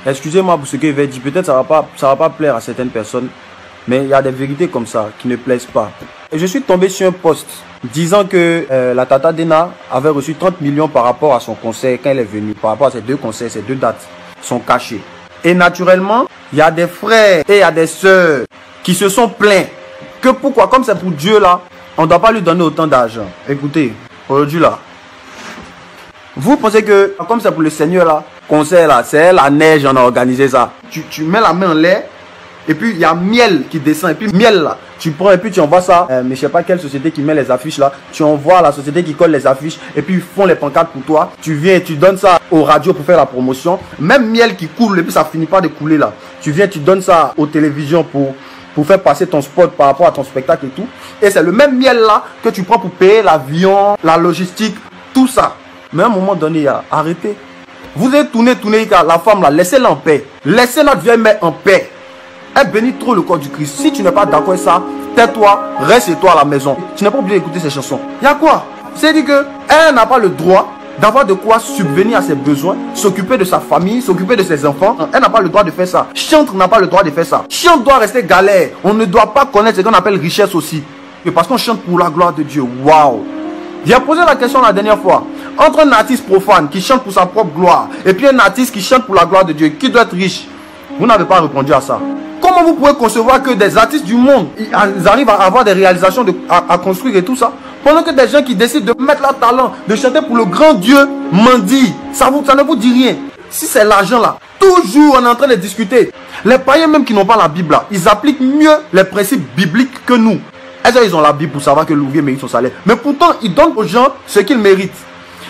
Excusez-moi pour ce que je vais dire. Peut-être ça va pas plaire à certaines personnes. Mais il y a des vérités comme ça qui ne plaisent pas. Et je suis tombé sur un post disant que la Tata Dena avait reçu 30 millions par rapport à son concert quand elle est venue. Par rapport à ces deux concerts, ces deux dates sont cachées. Et naturellement, il y a des frères et il y a des sœurs qui se sont plaints que pourquoi, comme c'est pour Dieu là, on ne doit pas lui donner autant d'argent. Écoutez, aujourd'hui là, vous pensez que comme c'est pour le Seigneur là, concert là, c'est la neige, on a organisé ça. Tu mets la main en l'air. Et puis il y a miel qui descend. Et puis miel là, tu prends et puis tu envoies ça. Mais je sais pas quelle société qui met les affiches là. Tu envoies à la société qui colle les affiches. Et puis ils font les pancartes pour toi. Tu viens et tu donnes ça aux radios pour faire la promotion. Même miel qui coule et puis ça finit pas de couler là. Tu viens, tu donnes ça aux télévisions pour faire passer ton spot par rapport à ton spectacle et tout. Et c'est le même miel là que tu prends pour payer l'avion, la logistique, tout ça. Mais à un moment donné, arrêtez. Vous avez tourné, la femme là, laissez-la en paix. Laissez notre vieille mère en paix. Elle bénit trop le corps du Christ. Si tu n'es pas d'accord avec ça, tais-toi, reste chez toi à la maison. Tu n'es pas obligé d'écouter ces chansons. Il y a quoi? C'est-à-dire qu'elle n'a pas le droit d'avoir de quoi subvenir à ses besoins, s'occuper de sa famille, s'occuper de ses enfants. Elle n'a pas le droit de faire ça. Chantre n'a pas le droit de faire ça. Chante doit rester galère. On ne doit pas connaître ce qu'on appelle richesse aussi. Parce qu'on chante pour la gloire de Dieu. Waouh! J'ai posé la question la dernière fois. Entre un artiste profane qui chante pour sa propre gloire et puis un artiste qui chante pour la gloire de Dieu, qui doit être riche? Vous n'avez pas répondu à ça. Comment vous pouvez concevoir que des artistes du monde, ils arrivent à avoir des réalisations à construire et tout ça, pendant que des gens qui décident de mettre leur talent, de chanter pour le grand Dieu, mendient? Ça ne vous dit rien. Si c'est l'argent là, toujours on est en train de discuter. Les païens même qui n'ont pas la Bible là, ils appliquent mieux les principes bibliques que nous. Est-ce qu'ils ont la Bible pour savoir que l'ouvrier mérite son salaire? Mais pourtant, ils donnent aux gens ce qu'ils méritent.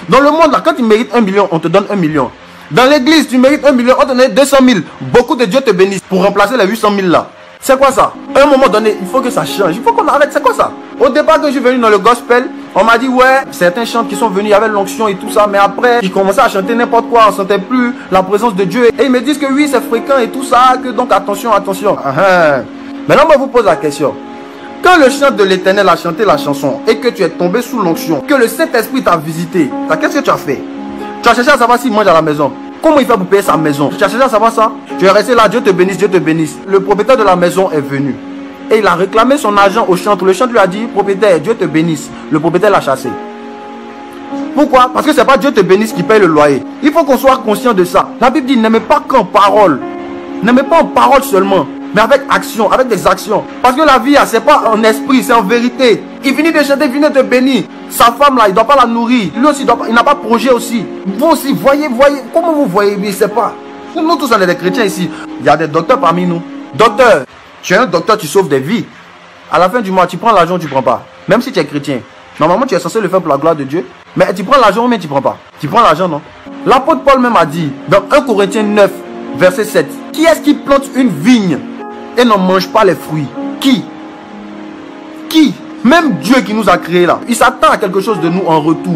Dans le monde là, quand ils méritent 1 million, on te donne 1 million. Dans l'église, tu mérites 1 million, on te donne 200 000. Beaucoup de Dieu te bénissent pour remplacer les 800 000 là. C'est quoi ça? À un moment donné, il faut que ça change. Il faut qu'on arrête. C'est quoi ça? Au départ, quand je suis venu dans le gospel, on m'a dit, ouais, certains chantent qui sont venus, il y avait l'onction et tout ça. Mais après, ils commençaient à chanter n'importe quoi. On ne sentait plus la présence de Dieu. Et ils me disent que oui, c'est fréquent et tout ça. Que donc, attention, attention. Maintenant, moi, je vous pose la question. Quand le chant de l'Éternel a chanté la chanson et que tu es tombé sous l'onction, que le Saint-Esprit t'a visité, qu'est-ce que tu as fait? Tu as cherché à savoir s'il mange à la maison. Comment il fait pour payer sa maison? Tu as cherché à savoir ça? Tu es resté là, Dieu te bénisse, Dieu te bénisse. Le propriétaire de la maison est venu. Et il a réclamé son argent au chantre. Le chantre lui a dit, propriétaire, Dieu te bénisse. Le propriétaire l'a chassé. Pourquoi? Parce que ce n'est pas Dieu te bénisse qui paye le loyer. Il faut qu'on soit conscient de ça. La Bible dit, n'aimez pas qu'en parole. N'aimez pas en parole seulement, mais avec action, avec des actions. Parce que la vie, ce n'est pas en esprit, c'est en vérité. Il finit de chanter, il finit de te bénir. Sa femme là, il ne doit pas la nourrir. Lui aussi, il n'a pas de projet aussi. Vous aussi, voyez. Comment vous voyez? Je ne sais pas. Nous tous, on est des chrétiens ici. Il y a des docteurs parmi nous. Docteur, tu es un docteur, tu sauves des vies. À la fin du mois, tu prends l'argent ou tu ne prends pas. Même si tu es chrétien. Normalement, tu es censé le faire pour la gloire de Dieu. Mais tu prends l'argent ou bien tu ne prends pas. Tu prends l'argent, non? L'apôtre Paul même a dit, dans 1 Corinthiens 9, verset 7, qui est-ce qui plante une vigne et n'en mange pas les fruits? Qui? Même Dieu qui nous a créés là, il s'attend à quelque chose de nous en retour.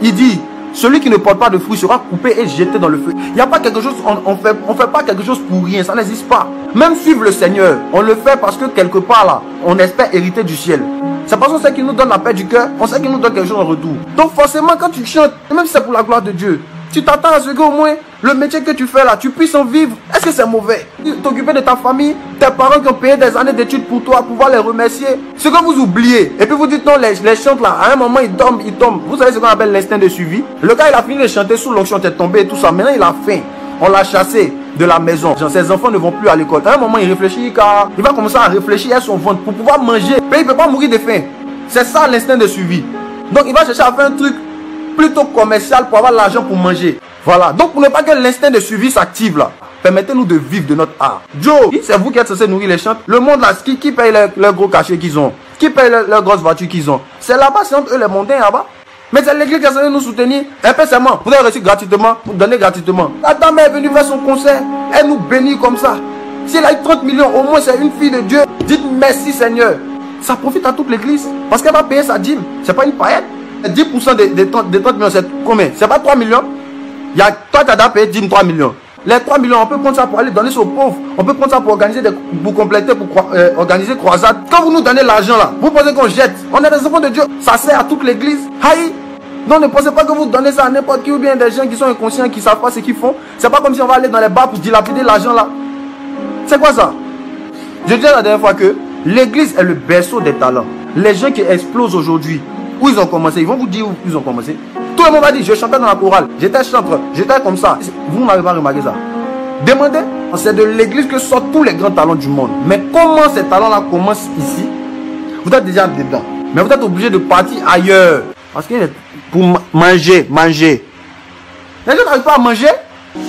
Il dit, celui qui ne porte pas de fruits sera coupé et jeté dans le feu. Il n'y a pas quelque chose, on fait pas quelque chose pour rien, ça n'existe pas. Même suivre le Seigneur, on le fait parce que quelque part là, on espère hériter du ciel. C'est parce qu'on sait qu'il nous donne la paix du cœur, on sait qu'il nous donne quelque chose en retour. Donc forcément quand tu chantes, même si c'est pour la gloire de Dieu, tu t'attends à ce qu'au moins le métier que tu fais là, tu puisses en vivre. Est-ce que c'est mauvais? T'occuper de ta famille, tes parents qui ont payé des années d'études pour toi, pouvoir les remercier. Ce que vous oubliez, et puis vous dites non, les chantes là, à un moment ils tombent. Vous savez ce qu'on appelle l'instinct de suivi? Le gars il a fini de chanter sous l'onction, t'es tombé et tout ça. Maintenant il a faim. On l'a chassé de la maison. Ses enfants ne vont plus à l'école. À un moment il réfléchit car il va commencer à réfléchir à son ventre pour pouvoir manger. Mais il ne peut pas mourir de faim. C'est ça l'instinct de suivi. Donc il va chercher à faire un truc plutôt commercial pour avoir l'argent pour manger. Voilà. Donc pour ne pas que l'instinct de suivi s'active là, permettez-nous de vivre de notre art. Joe, c'est vous qui êtes censé nourrir les chantes. Le monde là, qui paye leurs gros cachets qu'ils ont? Qui paye leurs grosses voitures qu'ils ont? C'est là-bas, c'est entre eux les montagnes là-bas. Mais c'est l'église qui est censée nous soutenir. Impécemment, vous avez reçu gratuitement, vous donnez gratuitement. La dame est venue faire son concert, elle nous bénit comme ça. Si elle a eu 30 millions, au moins c'est une fille de Dieu. Dites merci Seigneur. Ça profite à toute l'église. Parce qu'elle va payer sa dîme. C'est pas une paillette. 10% des 30 millions, c'est combien? C'est pas 3 millions. Toi, tu as payé dîme 3 millions. Les 3 millions, on peut prendre ça pour aller donner ça aux pauvres. On peut prendre ça pour organiser pour compléter, pour organiser croisade. Quand vous nous donnez l'argent là, vous pensez qu'on jette? On est des enfants de Dieu. Ça sert à toute l'église. Aïe. Donc ne pensez pas que vous donnez ça à n'importe qui ou bien des gens qui sont inconscients, qui ne savent pas ce qu'ils font. C'est pas comme si on va aller dans les bars pour dilapider l'argent là. C'est quoi ça? Je disais la dernière fois que l'église est le berceau des talents. Les gens qui explosent aujourd'hui, où ils ont commencé, ils vont vous dire où ils ont commencé. Tout le monde va dire, je chantais dans la chorale, j'étais chanteur, j'étais comme ça. Vous n'avez pas remarqué ça? Demandez, c'est de l'église que sortent tous les grands talents du monde. Mais comment ces talents-là commencent ici? Vous êtes déjà dedans. Mais vous êtes obligé de partir ailleurs. Parce que pour manger. Les gens n'arrivent pas à manger.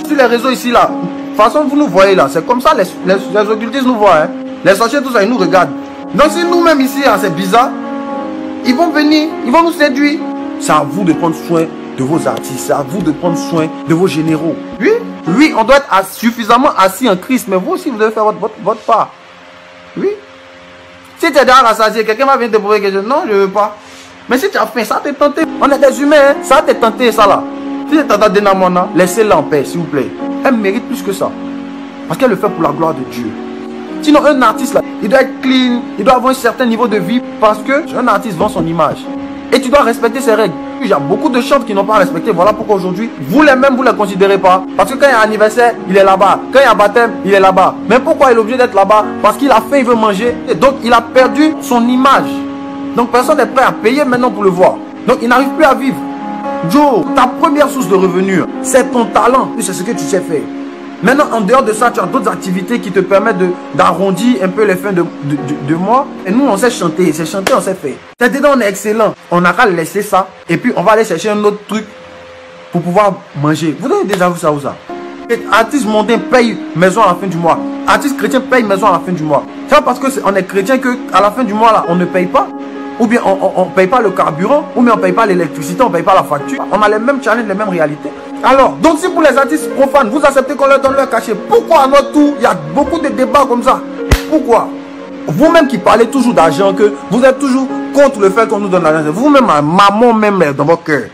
Sur les réseaux ici, là. De toute façon, vous nous voyez là. C'est comme ça, les occultistes nous voient. Hein. Les sorciers, tout ça, ils nous regardent. Donc si nous-mêmes ici, hein, c'est bizarre, ils vont venir, ils vont nous séduire. C'est à vous de prendre soin de vos artistes. C'est à vous de prendre soin de vos généraux. Oui, on doit être suffisamment assis en Christ. Mais vous aussi, vous devez faire votre part. Oui. Si tu es déjà rassasié, quelqu'un va venir te poser quelque chose. Non, je ne veux pas. Mais si tu as faim, ça t'est tenté. On est des humains, hein? Ça t'est tenté, ça là. Si c'est tata Denamona, laissez-la en paix, s'il vous plaît. Elle mérite plus que ça. Parce qu'elle le fait pour la gloire de Dieu. Sinon, un artiste là, il doit être clean, il doit avoir un certain niveau de vie. Parce qu'un artiste vend son image. Et tu dois respecter ses règles. Il y a beaucoup de chantres qui n'ont pas respecté. Voilà pourquoi aujourd'hui, vous les mêmes, vous ne les considérez pas. Parce que quand il y a un anniversaire, il est là-bas. Quand il y a un baptême, il est là-bas. Mais pourquoi il est obligé d'être là-bas? Parce qu'il a faim, il veut manger. Et donc, il a perdu son image. Donc, personne n'est prêt à payer maintenant pour le voir. Donc, il n'arrive plus à vivre. Joe, ta première source de revenus, c'est ton talent. C'est ce que tu sais faire. Maintenant, en dehors de ça, tu as d'autres activités qui te permettent d'arrondir un peu les fins de mois. Et nous, on sait chanter. C'est chanter, on sait faire. C'est-à-dire, on est excellent. On n'a qu'à laisser ça. Et puis, on va aller chercher un autre truc pour pouvoir manger. Vous avez déjà vu ça ou ça? Artiste mondain paye maison à la fin du mois. Artiste chrétien paye maison à la fin du mois. C'est pas parce qu'on est chrétien qu'à la fin du mois, là, on ne paye pas. Ou bien on ne paye pas le carburant. Ou bien on ne paye pas l'électricité, on ne paye pas la facture. On a les mêmes challenges, les mêmes réalités. Alors, donc si pour les artistes profanes, vous acceptez qu'on leur donne leur cachet, pourquoi à notre tour, il y a beaucoup de débats comme ça? Pourquoi? Vous-même qui parlez toujours d'argent, que vous êtes toujours contre le fait qu'on nous donne l'argent, vous-même, maman même dans votre cœur. Vous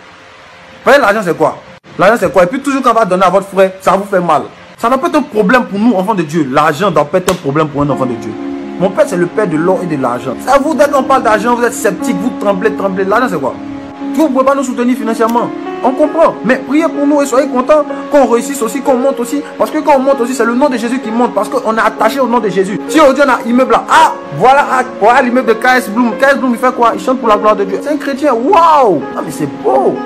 voyez, l'argent c'est quoi? L'argent c'est quoi? Et puis toujours quand on va donner à votre frère, ça vous fait mal. Ça doit pas être un problème pour nous, enfants de Dieu. L'argent doit pas être un problème pour un enfant de Dieu. Mon père c'est le père de l'or et de l'argent. Ça vous, dès qu'on parle d'argent, vous êtes sceptique, vous tremblez. L'argent c'est quoi? Vous ne pouvez pas nous soutenir financièrement. On comprend. Mais priez pour nous et soyez contents qu'on réussisse aussi, qu'on monte aussi. Parce que quand on monte aussi, c'est le nom de Jésus qui monte. Parce qu'on est attaché au nom de Jésus. Si aujourd'hui on a un immeuble là, ah, voilà l'immeuble de KS Bloom. KS Bloom, il fait quoi? Il chante pour la gloire de Dieu. C'est un chrétien. Waouh! Ah, mais c'est beau.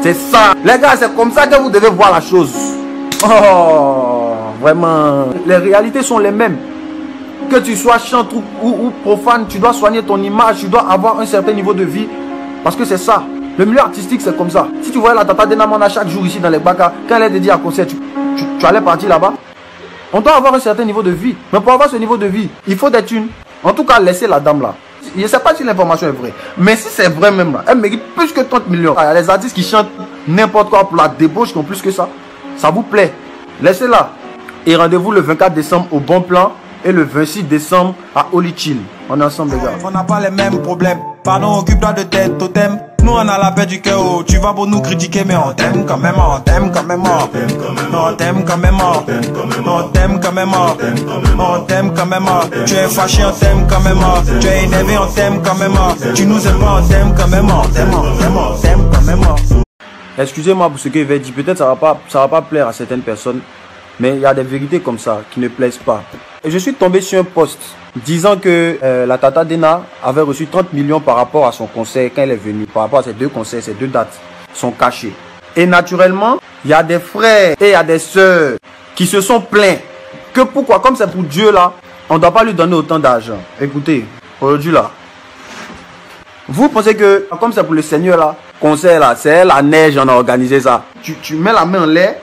C'est ça. Les gars, c'est comme ça que vous devez voir la chose. Oh, vraiment. Les réalités sont les mêmes. Que tu sois chanteur ou profane, tu dois soigner ton image. Tu dois avoir un certain niveau de vie. Parce que c'est ça. Le milieu artistique, c'est comme ça. Si tu voyais la tata Denamona chaque jour ici dans les bacs, quand elle est dédiée à concert, tu allais partir là-bas. On doit avoir un certain niveau de vie. Mais pour avoir ce niveau de vie, il faut des thunes. En tout cas, laissez la dame là. Je ne sais pas si l'information est vraie. Mais si c'est vrai même là, elle mérite plus que 30 millions. Il y a les artistes qui chantent n'importe quoi pour la débauche qui ont plus que ça. Ça vous plaît. Laissez-la. Et rendez-vous le 24 décembre au Bon Plan. Et le 26 décembre à Holy Chill. On est ensemble les gars. On n'a pas les mêmes problèmes. Pardon, occupe-toi de tête, totem. Nous on a la paix du cœur. Oh, tu vas pour nous critiquer, mais on t'aime quand même. On t'aime quand même. On t'aime quand même. On t'aime quand même. On t'aime quand même. Tu es fâché, on t'aime quand même. Tu es énervé, on t'aime quand même. Tu nous aimes pas, on t'aime quand même. On t'aime quand même. Excusez-moi pour ce que je vais dire. Peut-être ça va pas plaire à certaines personnes. Mais il y a des vérités comme ça qui ne plaisent pas. Et je suis tombé sur un post disant que la tata Dena avait reçu 30 millions par rapport à son concert quand elle est venue. Par rapport à ces deux concerts, ces deux dates sont cachées. Et naturellement, il y a des frères et il y a des sœurs qui se sont plaints que pourquoi, comme c'est pour Dieu là, on ne doit pas lui donner autant d'argent. Écoutez, aujourd'hui là, vous pensez que comme c'est pour le Seigneur là, concert là, c'est la neige, on a organisé ça. Tu mets la main en l'air.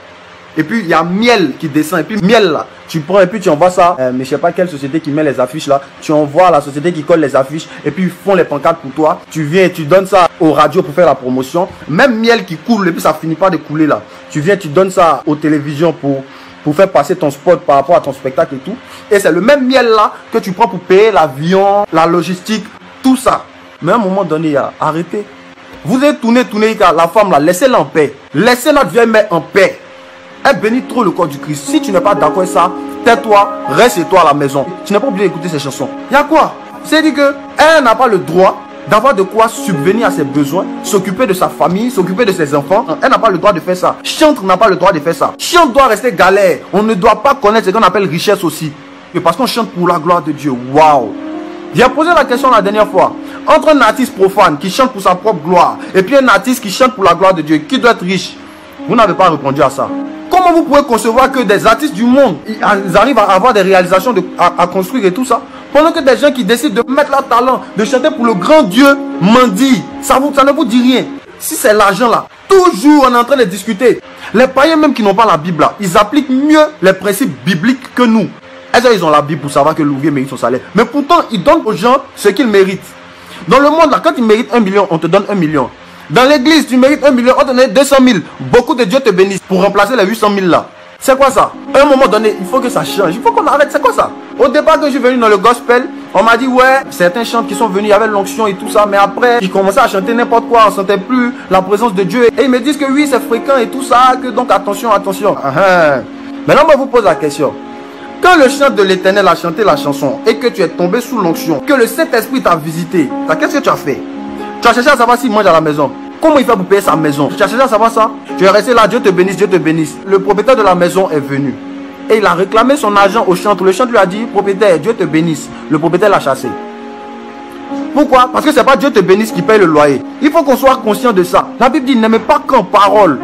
Et puis il y a miel qui descend. Et puis miel là, tu prends et puis tu envoies ça. Mais je sais pas quelle société qui met les affiches là. Tu envoies à la société qui colle les affiches. Et puis ils font les pancartes pour toi. Tu viens et tu donnes ça aux radios pour faire la promotion. Même miel qui coule et puis ça finit pas de couler là. Tu viens, tu donnes ça aux télévisions pour faire passer ton spot par rapport à ton spectacle et tout. Et c'est le même miel là que tu prends pour payer l'avion, la logistique, tout ça. Mais à un moment donné, arrêtez. Vous êtes tourné, la femme là, laissez-la en paix. Laissez notre vieille mère en paix. Elle bénit trop le corps du Christ. Si tu n'es pas d'accord avec ça, tais-toi, reste chez toi à la maison. Tu n'es pas obligé d'écouter ces chansons. Il y a quoi? C'est-à-dire qu'elle n'a pas le droit d'avoir de quoi subvenir à ses besoins, s'occuper de sa famille, s'occuper de ses enfants. Elle n'a pas le droit de faire ça. Chantre n'a pas le droit de faire ça. Chante doit rester galère. On ne doit pas connaître ce qu'on appelle richesse aussi. Et parce qu'on chante pour la gloire de Dieu. Waouh! J'ai posé la question la dernière fois. Entre un artiste profane qui chante pour sa propre gloire et puis un artiste qui chante pour la gloire de Dieu, qui doit être riche? Vous n'avez pas répondu à ça. Comment vous pouvez concevoir que des artistes du monde, ils arrivent à avoir des réalisations à construire et tout ça, pendant que des gens qui décident de mettre leur talent, de chanter pour le grand Dieu, mendient? Ça ne vous dit rien. Si c'est l'argent là, toujours on est en train de discuter. Les païens même qui n'ont pas la Bible là, ils appliquent mieux les principes bibliques que nous. Est-ce qu'ils ont la Bible pour savoir que l'ouvrier mérite son salaire? Mais pourtant, ils donnent aux gens ce qu'ils méritent. Dans le monde là, quand ils méritent 1 million, on te donne 1 million. Dans l'église, tu mérites 1 million, on te donne 200 000. Beaucoup de Dieu te bénissent pour remplacer les 800 000 là. C'est quoi ça? À un moment donné, il faut que ça change. Il faut qu'on arrête. C'est quoi ça? Au départ, quand je suis venu dans le gospel, on m'a dit, ouais, certains chants qui sont venus, il y avait l'onction et tout ça. Mais après, ils commençaient à chanter n'importe quoi. On ne sentait plus la présence de Dieu. Et ils me disent que oui, c'est fréquent et tout ça. Que donc, attention, attention. Maintenant, moi, je vous pose la question. Quand le chant de l'Éternel a chanté la chanson et que tu es tombé sous l'onction, que le Saint-Esprit t'a visité, qu'est-ce que tu as fait? Tu as cherché à savoir s'il mange à la maison. Comment il fait pour payer sa maison? Tu as cherché à savoir ça? Tu es resté là, Dieu te bénisse, Dieu te bénisse. Le propriétaire de la maison est venu. Et il a réclamé son argent au chantre. Le chantre lui a dit, propriétaire, Dieu te bénisse. Le propriétaire l'a chassé. Pourquoi? Parce que ce n'est pas Dieu te bénisse qui paye le loyer. Il faut qu'on soit conscient de ça. La Bible dit, n'aimez pas qu'en parole.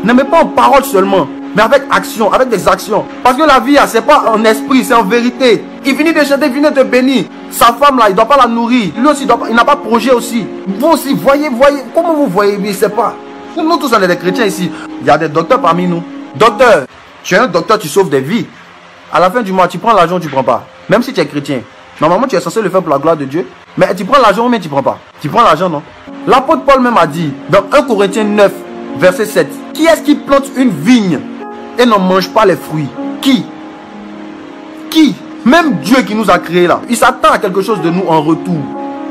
N'aimez pas en parole seulement, mais avec action, avec des actions. Parce que la vie, ce n'est pas en esprit, c'est en vérité. Il finit de chanter, il finit de te bénir. Sa femme là, il ne doit pas la nourrir. Lui aussi, il n'a pas de projet aussi. Vous aussi, voyez. Comment vous voyez? Je ne sais pas. Nous tous, on est des chrétiens ici. Il y a des docteurs parmi nous. Docteur, tu es un docteur, tu sauves des vies. À la fin du mois, tu prends l'argent ou tu ne prends pas. Même si tu es chrétien. Normalement, tu es censé le faire pour la gloire de Dieu. Mais tu prends l'argent ou bien tu ne prends pas. Tu prends l'argent, non? L'apôtre Paul même a dit, dans 1 Corinthiens 9, verset 7, qui est-ce qui plante une vigne et n'en mange pas les fruits? Qui? Même Dieu qui nous a créés là, il s'attend à quelque chose de nous en retour.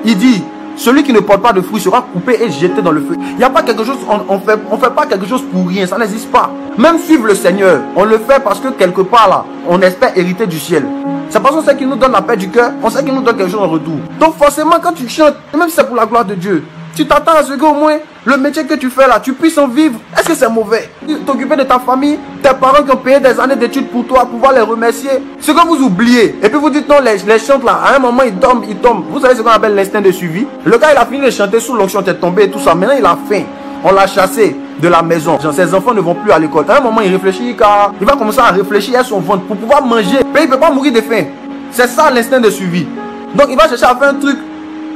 Il dit, celui qui ne porte pas de fruits sera coupé et jeté dans le feu. Il n'y a pas quelque chose, on fait pas quelque chose pour rien, ça n'existe pas. Même suivre le Seigneur, on le fait parce que quelque part là, on espère hériter du ciel. C'est parce qu'on sait qu'il nous donne la paix du cœur, on sait qu'il nous donne quelque chose en retour. Donc forcément quand tu chantes, même si c'est pour la gloire de Dieu, tu t'attends à ce qu'au moins le métier que tu fais là, tu puisses en vivre. Est-ce que c'est mauvais? T'occuper de ta famille, tes parents qui ont payé des années d'études pour toi, pouvoir les remercier. Ce que vous oubliez, et puis vous dites non, les chantes là, à un moment ils tombent. Vous savez ce qu'on appelle l'instinct de suivi? Le gars il a fini de chanter sous l'onction, t'es tombé et tout ça. Maintenant il a faim. On l'a chassé de la maison. Ses enfants ne vont plus à l'école. À un moment il réfléchit car il va commencer à réfléchir à son ventre pour pouvoir manger. Mais il ne peut pas mourir de faim. C'est ça l'instinct de suivi. Donc il va chercher à faire un truc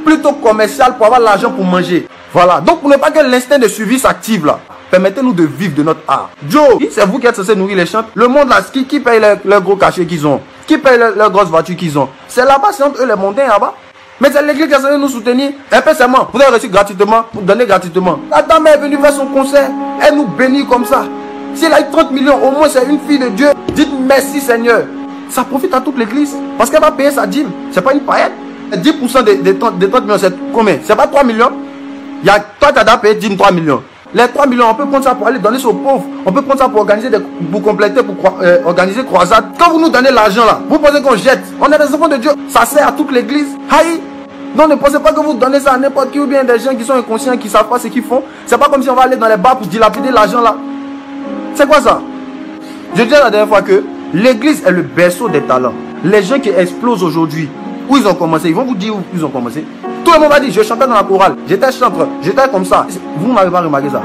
plutôt commercial pour avoir l'argent pour manger. Voilà. Donc pour ne pas que l'instinct de suivi s'active là, permettez-nous de vivre de notre art. Joe, c'est vous qui êtes censé nourrir les chantes. Le monde là, qui paye leurs gros cachets qu'ils ont? Qui paye leurs grosses voitures qu'ils ont? C'est là-bas, c'est entre eux les montains là-bas. Mais c'est l'église qui est censée nous soutenir. Un peu seulement. Vous avez reçu gratuitement, vous donnez gratuitement. La dame est venue faire son concert. Elle nous bénit comme ça. Si elle a eu 30 millions, au moins c'est une fille de Dieu. Dites merci Seigneur. Ça profite à toute l'église. Parce qu'elle va payer sa dîme. C'est pas une paillette. 10% des 30 millions, c'est combien? C'est pas 3 millions? Toi, tu as payé 10 3 millions. Les 3 millions, on peut prendre ça pour aller donner ça aux pauvres. On peut prendre ça pour organiser pour compléter, pour organiser croisade. Quand vous nous donnez l'argent là, vous pensez qu'on jette? On est des enfants de Dieu. Ça sert à toute l'église. Aïe! Non, ne pensez pas que vous donnez ça à n'importe qui ou bien des gens qui sont inconscients, qui ne savent pas ce qu'ils font. C'est pas comme si on va aller dans les bars pour dilapider l'argent là. C'est quoi ça? Je disais la dernière fois que l'église est le berceau des talents. Les gens qui explosent aujourd'hui, où ils ont commencé, ils vont vous dire où ils ont commencé. Tout le monde va dire, je chantais dans la chorale, j'étais chanteur, j'étais comme ça. Vous n'avez pas remarqué ça?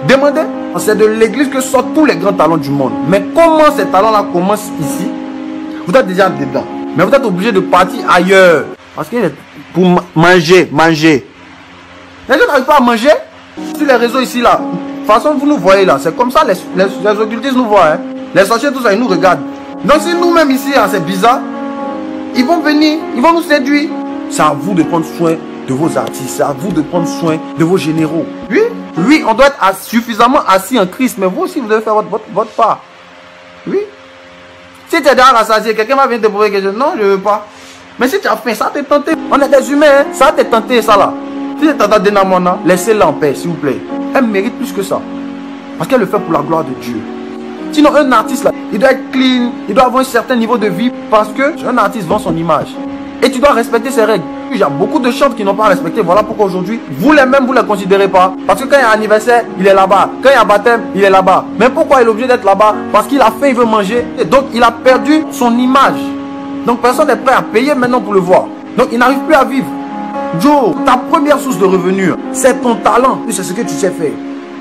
Demandez, c'est de l'église que sortent tous les grands talents du monde. Mais comment ces talents-là commencent ici? Vous êtes déjà dedans. Mais vous êtes obligé de partir ailleurs. Parce que pour manger. Les gens n'arrivent pas à manger. Sur les réseaux ici, là, de toute façon, vous nous voyez là. C'est comme ça, les occultistes nous voient. Hein. Les sorciers, tout ça, ils nous regardent. Donc si nous-mêmes ici, hein, c'est bizarre, ils vont venir, ils vont nous séduire. C'est à vous de prendre soin de vos artistes. C'est à vous de prendre soin de vos généraux. Oui, on doit être suffisamment assis en Christ. Mais vous aussi, vous devez faire votre part. Oui. Si tu es dans la rassasié, quelqu'un va venir te poser quelque chose. Non, je ne veux pas. Mais si tu as faim, ça t'est tenté. On est des humains, hein? Ça t'est tenté, ça là. Si tu t'as donné Mona, laissez-la en paix, s'il vous plaît. Elle mérite plus que ça. Parce qu'elle le fait pour la gloire de Dieu. Sinon, un artiste là, il doit être clean, il doit avoir un certain niveau de vie. Parce qu'un artiste vend son image. Et tu dois respecter ses règles. Il y a beaucoup de chantres qui n'ont pas respecté. Voilà pourquoi aujourd'hui, vous les mêmes, vous ne les considérez pas. Parce que quand il y a un anniversaire, il est là-bas. Quand il y a un baptême, il est là-bas. Mais pourquoi il est obligé d'être là-bas? Parce qu'il a faim, il veut manger. Et donc, il a perdu son image. Donc, personne n'est prêt à payer maintenant pour le voir. Donc, il n'arrive plus à vivre. Joe, ta première source de revenus, c'est ton talent. C'est ce que tu sais faire.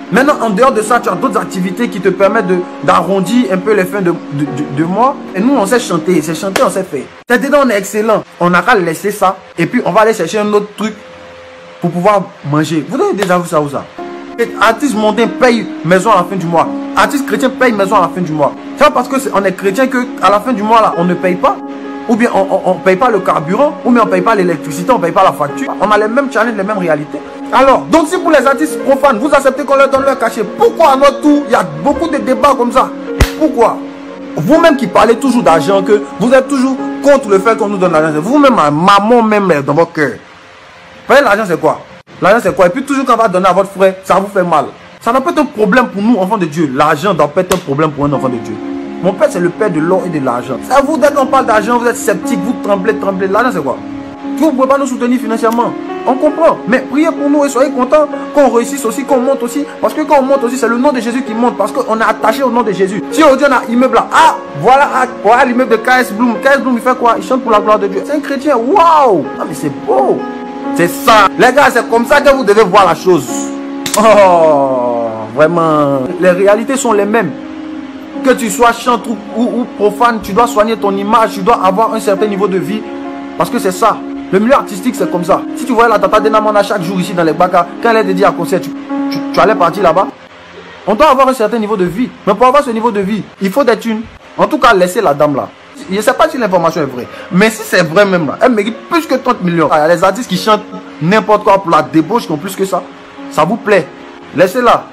Maintenant, en dehors de ça, tu as d'autres activités qui te permettent d'arrondir un peu les fins de mois. Et nous, on sait chanter. C'est chanter, on sait faire. C'est-à-dire, on est excellent. On n'a qu'à laisser ça. Et puis, on va aller chercher un autre truc pour pouvoir manger. Vous avez déjà vu ça ou ça? Artiste mondain paye maison à la fin du mois. Artiste chrétien paye maison à la fin du mois. C'est pas parce qu'on est chrétien qu'à la fin du mois, là, on ne paye pas. Ou bien on ne paye pas le carburant. Ou bien on ne paye pas l'électricité, on ne paye pas la facture. On a les mêmes challenges, les mêmes réalités. Alors, donc si pour les artistes profanes, vous acceptez qu'on leur donne leur cachet, pourquoi à notre tour, il y a beaucoup de débats comme ça? Pourquoi? Vous-même qui parlez toujours d'argent, que vous êtes toujours contre le fait qu'on nous donne l'argent. Vous-même, maman même dans votre cœur. Vous voyez, l'argent c'est quoi? L'argent c'est quoi? Et puis toujours quand on va donner à votre frère, ça vous fait mal. Ça n'a pas être un problème pour nous, enfants de Dieu. L'argent doit pas être un problème pour un enfant de Dieu. Mon père c'est le père de l'or et de l'argent. C'est vous, dès qu'on parle d'argent, vous êtes sceptique, vous tremblez. L'argent c'est quoi? Vous ne pouvez pas nous soutenir financièrement. On comprend. Mais priez pour nous et soyez contents qu'on réussisse aussi, qu'on monte aussi. Parce que quand on monte aussi, c'est le nom de Jésus qui monte. Parce qu'on est attaché au nom de Jésus. Si aujourd'hui on a un immeuble là, voilà l'immeuble de KS Bloom. KS Bloom, il fait quoi? Il chante pour la gloire de Dieu. C'est un chrétien. Waouh! Ah, mais c'est beau. C'est ça. Les gars, c'est comme ça que vous devez voir la chose. Oh, vraiment. Les réalités sont les mêmes. Que tu sois chantre ou profane, tu dois soigner ton image. Tu dois avoir un certain niveau de vie. Parce que c'est ça. Le milieu artistique, c'est comme ça. Si tu voyais la Tata Dena Mana chaque jour ici dans les Baka, quand elle est dédiée à concert, tu allais partir là-bas. On doit avoir un certain niveau de vie. Mais pour avoir ce niveau de vie, il faut des thunes. En tout cas, laissez la dame là. Je ne sais pas si l'information est vraie. Mais si c'est vrai même là, elle mérite plus que 30 millions. Il y a les artistes qui chantent n'importe quoi pour la débauche qui ont plus que ça. Ça vous plaît. Laissez-la.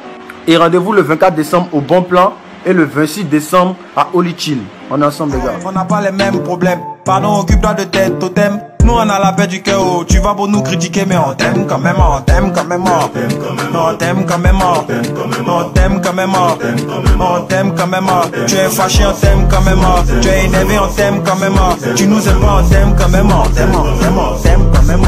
Et rendez-vous le 24 décembre au Bon Plan et le 26 décembre à Holy Chill. On est ensemble les gars. On n'a pas les mêmes problèmes. Pardon, occupe-toi de tête, totem. Nous on a la paix du cœur, oh. Tu vas pour nous critiquer mais on t'aime quand même, on t'aime quand même, on t'aime quand même, on t'aime quand même, on t'aime quand même, tu es fâché, on t'aime quand même, tu es énervé, on t'aime quand même, tu nous aimes pas, on t'aime quand même, on t'aime quand même.